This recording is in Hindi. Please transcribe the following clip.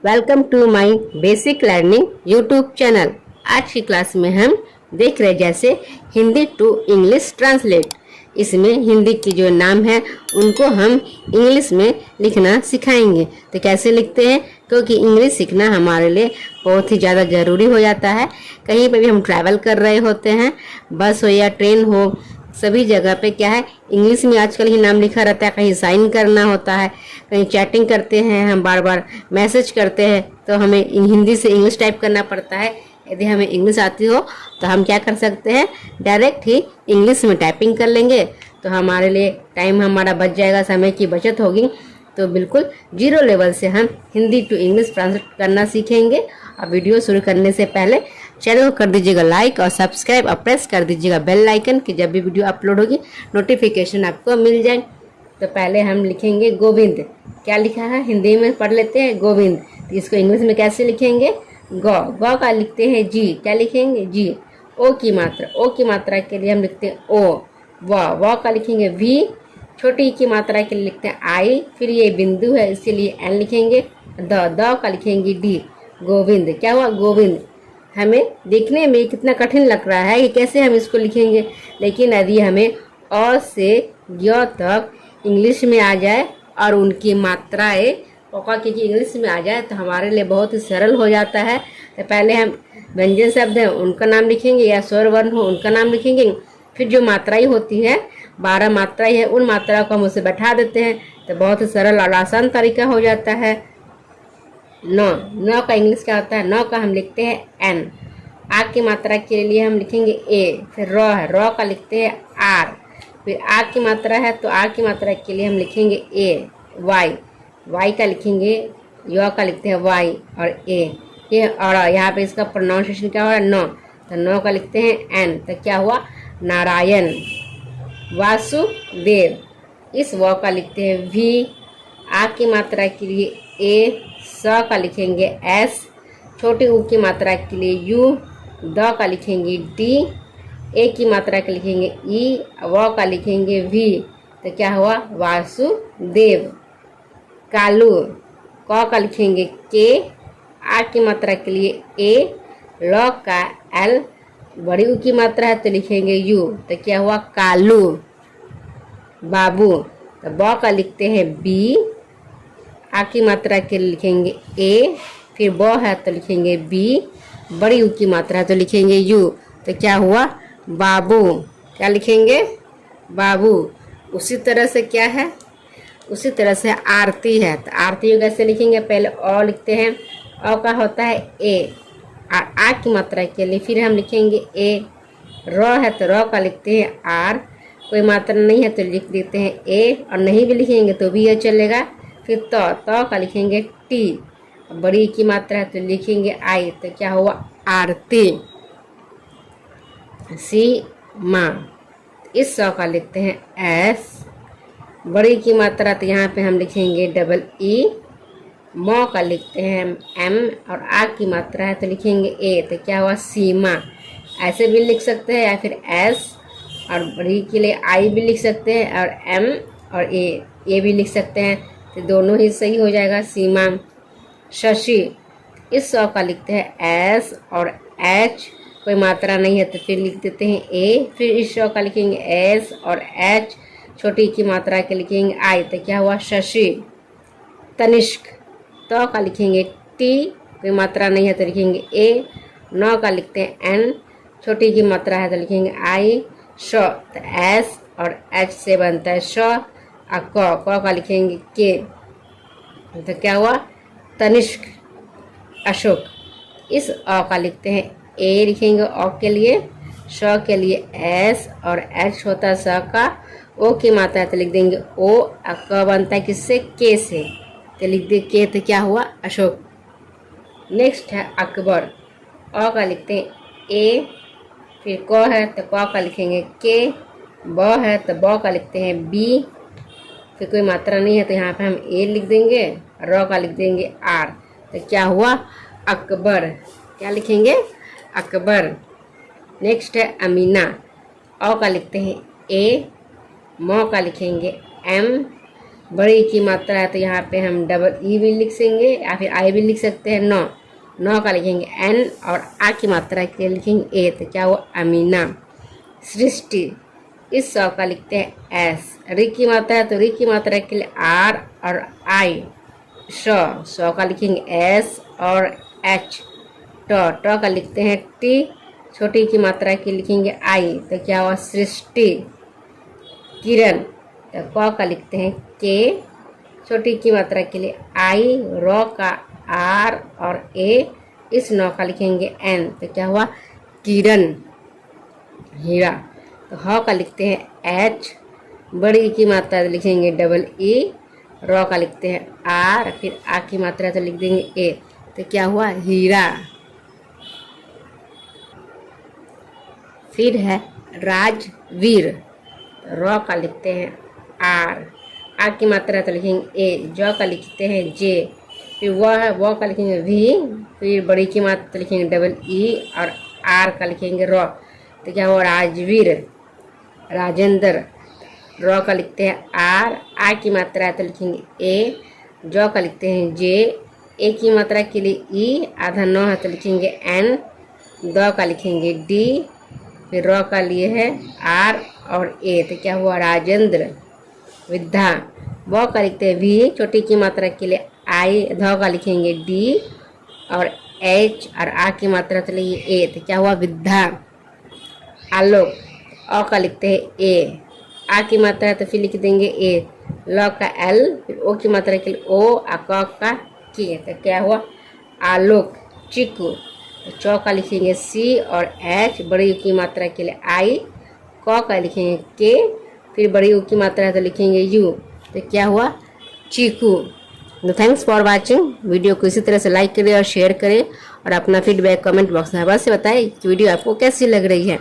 Welcome to my basic learning YouTube channel. आज की क्लास में हम देख रहे जैसे हिंदी टू इंग्लिश ट्रांसलेट। इसमें हिंदी के जो नाम है उनको हम इंग्लिश में लिखना सिखाएंगे। तो कैसे लिखते हैं, क्योंकि इंग्लिश सीखना हमारे लिए बहुत ही ज़्यादा ज़रूरी हो जाता है। कहीं पर भी हम ट्रैवल कर रहे होते हैं, बस हो या ट्रेन हो, सभी जगह पे क्या है इंग्लिश में आजकल ही नाम लिखा रहता है। कहीं साइन करना होता है, कहीं चैटिंग करते हैं, हम बार बार मैसेज करते हैं तो हमें हिंदी से इंग्लिश टाइप करना पड़ता है। यदि हमें इंग्लिश आती हो तो हम क्या कर सकते हैं, डायरेक्ट ही इंग्लिश में टाइपिंग कर लेंगे। तो हमारे लिए टाइम हमारा बच जाएगा, समय की बचत होगी। तो बिल्कुल जीरो लेवल से हम हिंदी टू इंग्लिश ट्रांसलेट करना सीखेंगे। और वीडियो शुरू करने से पहले चैनल को कर दीजिएगा लाइक और सब्सक्राइब और प्रेस कर दीजिएगा बेल आइकन कि जब भी वीडियो अपलोड होगी नोटिफिकेशन आपको मिल जाए। तो पहले हम लिखेंगे गोविंद। क्या लिखा है हिंदी में पढ़ लेते हैं, गोविंद। तो इसको इंग्लिश में कैसे लिखेंगे, गौ का लिखते हैं जी। क्या लिखेंगे, जी। ओ की मात्रा के लिए हम लिखते हैं ओ। व का लिखेंगे वी। छोटी की मात्रा के लिए लिखते हैं आई। फिर ये बिंदु है इसके लिए एन लिखेंगे। द का लिखेंगे डी। गोविंद। क्या हुआ, गोविंद। हमें देखने में कितना कठिन लग रहा है कि कैसे हम इसको लिखेंगे, लेकिन यदि हमें अ से य तक इंग्लिश में आ जाए और उनकी मात्राएं पका की इंग्लिश में आ जाए तो हमारे लिए बहुत ही सरल हो जाता है। तो पहले हम व्यंजन शब्द हैं उनका नाम लिखेंगे या स्वर वर्ण हो उनका नाम लिखेंगे। फिर जो मात्राएं होती है 12 मात्राएं है उन मात्राओं को हम उसे बैठा देते हैं तो बहुत ही सरल और आसान तरीका हो जाता है। नौ का इंग्लिश क्या होता है, नौ का हम लिखते हैं एन। आ की मात्रा के लिए हम लिखेंगे ए। फिर र है, र का लिखते हैं आर। फिर आ की मात्रा है तो आ की मात्रा के लिए हम लिखेंगे ए। वाई का लिखेंगे, य का लिखते हैं वाई और ए। ये और यहाँ पे इसका प्रोनाउंसिएशन क्या हो रहा है, नौ। तो नौ का लिखते हैं एन। तो क्या हुआ, नारायण। वासुदेव। इस व का लिखते हैं वी। आ की मात्रा के लिए ए। स का लिखेंगे एस। छोटी ऊ की मात्रा के लिए यू। द का लिखेंगे डी। ए की मात्रा के लिखेंगे ई। व का लिखेंगे वी। तो क्या हुआ, वासुदेव। कालू। क का लिखेंगे के। आ की मात्रा के लिए ए। ल का एल। बड़ी ऊ की मात्रा है तो लिखेंगे यू। तो क्या हुआ, कालू। बाबू। तो ब का लिखते हैं बी। आ की मात्रा के लिए लिखेंगे ए। फिर ब है तो लिखेंगे बी। बड़ी ऊ की मात्रा है तो लिखेंगे यू। तो क्या हुआ, बाबू। क्या लिखेंगे, बाबू। उसी तरह से क्या है, उसी तरह से आरती है। तो आरती को कैसे लिखेंगे, पहले अ लिखते हैं, अ का होता है ए। और आ की मात्रा के लिए फिर हम लिखेंगे ए। र है तो र का लिखते हैं आर। कोई मात्रा नहीं है तो लिख देते हैं ए, और नहीं भी लिखेंगे तो भी यह चलेगा। फिर त का लिखेंगे टी। बड़ी की मात्रा है तो लिखेंगे आई। तो क्या हुआ, आरती। सी माँ। इस स का लिखते हैं एस। बड़ी की मात्रा तो यहाँ पे हम लिखेंगे डबल ई। म का लिखते हैं एम। और आ की मात्रा है तो लिखेंगे ए। तो क्या हुआ, सीमा। ऐसे भी लिख सकते हैं या फिर एस, और बड़ी के लिए आई भी लिख सकते हैं, और एम और ए भी लिख सकते हैं। तो दोनों ही सही हो जाएगा, सीमा। शशि। इस स का लिखते हैं एस और एच। कोई मात्रा नहीं है तो फिर लिख देते हैं ए। फिर इस स का लिखेंगे एस और एच। छोटी की मात्रा के लिखेंगे आई। तो क्या हुआ, शशि। तनिष्क। त का लिखेंगे टी। कोई मात्रा नहीं है तो लिखेंगे ए। नौ का लिखते हैं एन। छोटी की मात्रा है तो लिखेंगे आई। श। तो एस और एच से बनता है श। और क का लिखेंगे के। तो क्या हुआ, तनिष्क। अशोक। इस अ का लिखते हैं ए, लिखेंगे अ के लिए। श के लिए एस और एच होता है स का। ओ की मात्रा है तो लिख देंगे ओ। और क बनता है किससे, के से, तो लिख दे के। तो क्या हुआ, अशोक। नेक्स्ट है अकबर। अ का लिखते हैं ए। फिर क है तो क का लिखेंगे के। ब है तो ब का लिखते हैं बी। फिर कोई मात्रा नहीं है तो यहाँ पे हम ए लिख देंगे, र का लिख देंगे आर। तो क्या हुआ, अकबर। क्या लिखेंगे, अकबर। नेक्स्ट है अमीना। अ का लिखते हैं ए। म का लिखेंगे एम। बड़ी की मात्रा है तो यहाँ पे हम डबल ई भी लिख देंगे या फिर आई भी लिख सकते हैं। 9, 9 का लिखेंगे एन और आ की मात्रा के लिए लिखेंगे ए, तो क्या हुआ अमीना। सृष्टि, इस 100 का लिखते हैं एस। री की मात्रा है तो री की मात्रा के लिए आर और आई। 100 का लिखेंगे एस और एच। ट का लिखते हैं टी, छोटी की मात्रा के लिखेंगे आई, तो क्या हुआ सृष्टि। किरण, तो क का लिखते हैं के, छोटी की मात्रा के लिए आई, र का आर और ए, इस 9 का लिखेंगे एन, तो क्या हुआ किरण। हीरा, तो ह का लिखते हैं एच, बड़ी की मात्रा तो लिखेंगे डबल ई, र का लिखते हैं आर, फिर आ की मात्रा तो लिख देंगे ए, तो क्या हुआ हीरा। फिर है राजवीर, र का लिखते हैं आर, आ की मात्रा तो लिखेंगे ए, ज का लिखते हैं जे, फिर वह है व का लिखेंगे वी, फिर बड़ी की मात्रा तो लिखेंगे डबल ई और आर का लिखेंगे र, तो क्या हुआ राजवीर। राजेंद्र, र का लिखते हैं आर, आ की मात्रा तो लिखेंगे ए, ज का लिखते हैं जे, ए की मात्रा के लिए ई, आधा 9 है तो लिखेंगे एन, द का लिखेंगे डी, फिर र का लिए है आर और ए, तो क्या हुआ राजेंद्र। विद्या, व का लिखते हैं वी, छोटी की मात्रा के लिए आई, ध का लिखेंगे डी और एच और आ की मात्रा तो लिए ए, तो क्या हुआ विद्या। आलोक, अ का लिखते हैं ए, आ की मात्रा तो फिर लिख देंगे ए, ल का एल, फिर ओ की मात्रा के लिए ओ और क का के, तो क्या हुआ आलोक। चिकू, च का लिखेंगे सी और एच, बड़ी की मात्रा के लिए आई, क का लिखेंगे के, फिर बड़ी ऊ की मात्रा है तो लिखेंगे यू, तो क्या हुआ चीकू। तो थैंक्स फॉर वाचिंग। वीडियो को इसी तरह से लाइक करें और शेयर करें और अपना फीडबैक कमेंट बॉक्स में अवश्य बताएं कि वीडियो आपको कैसी लग रही है।